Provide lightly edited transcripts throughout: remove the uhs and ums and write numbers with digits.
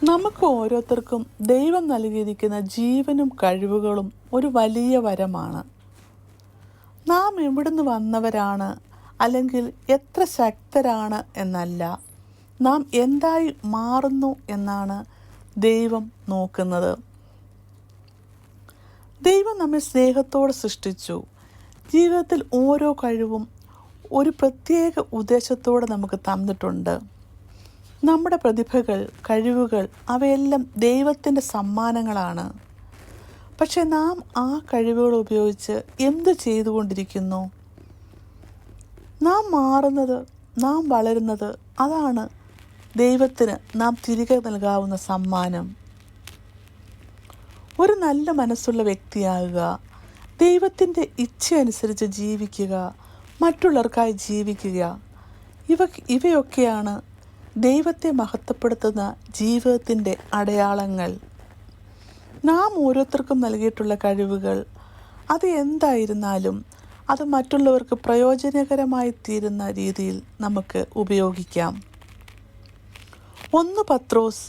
നമുക്ക് ഓരോരുത്തർക്കും ദൈവം നൽകിയിരിക്കുന്ന ജീവനും കഴിവുകളും ഒരു വലിയ വരമാണ്. നാം എവിടുന്ന് വന്നവരാണ് അല്ലെങ്കിൽ എത്ര ശക്തരാണ് എന്നല്ല, നാം എന്തായി മാറുന്നു എന്നാണ് ദൈവം നോക്കുന്നത്. ദൈവം നമ്മെ സ്നേഹത്തോടെ സൃഷ്ടിച്ചു. ജീവിതത്തിൽ ഓരോ കഴിവും ഒരു പ്രത്യേക ഉദ്ദേശത്തോടെ നമുക്ക് തന്നിട്ടുണ്ട്. നമ്മുടെ പ്രതിഭകൾ, കഴിവുകൾ അവയെല്ലാം ദൈവത്തിൻ്റെ സമ്മാനങ്ങളാണ്. പക്ഷെ നാം ആ കഴിവുകൾ ഉപയോഗിച്ച് എന്തു ചെയ്തുകൊണ്ടിരിക്കുന്നു? നാം മാറുന്നത്, നാം വളരുന്നത്, അതാണ് ദൈവത്തിന് നാം തിരികെ നൽകാവുന്ന സമ്മാനം. ഒരു നല്ല മനസ്സുള്ള വ്യക്തിയാകുക, ദൈവത്തിൻ്റെ ഇച്ഛയനുസരിച്ച് ജീവിക്കുക, മറ്റുള്ളവർക്കായി ജീവിക്കുക, ഇവയൊക്കെയാണ് ദൈവത്തെ മഹത്വപ്പെടുത്തുന്ന ജീവിതത്തിൻ്റെ അടയാളങ്ങൾ. നാം ഓരോരുത്തർക്കും നൽകിയിട്ടുള്ള കഴിവുകൾ അത് എന്തായിരുന്നാലും അത് മറ്റുള്ളവർക്ക് പ്രയോജനകരമായി തീരുന്ന രീതിയിൽ നമുക്ക് ഉപയോഗിക്കാം. 1 പത്രോസ്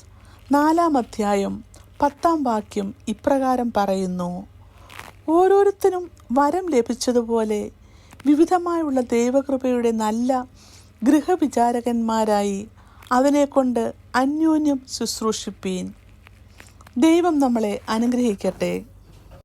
4 അധ്യായം 10 ഇപ്രകാരം പറയുന്നു: ഓരോരുത്തരും വരം ലഭിച്ചതുപോലെ വിവിധമായുള്ള ദൈവകൃപയുടെ നല്ല ഗൃഹവിചാരകന്മാരായി അതിനെക്കൊണ്ട് അന്യോന്യം ശുശ്രൂഷിപ്പീൻ. ദൈവം നമ്മളെ അനുഗ്രഹിക്കട്ടെ.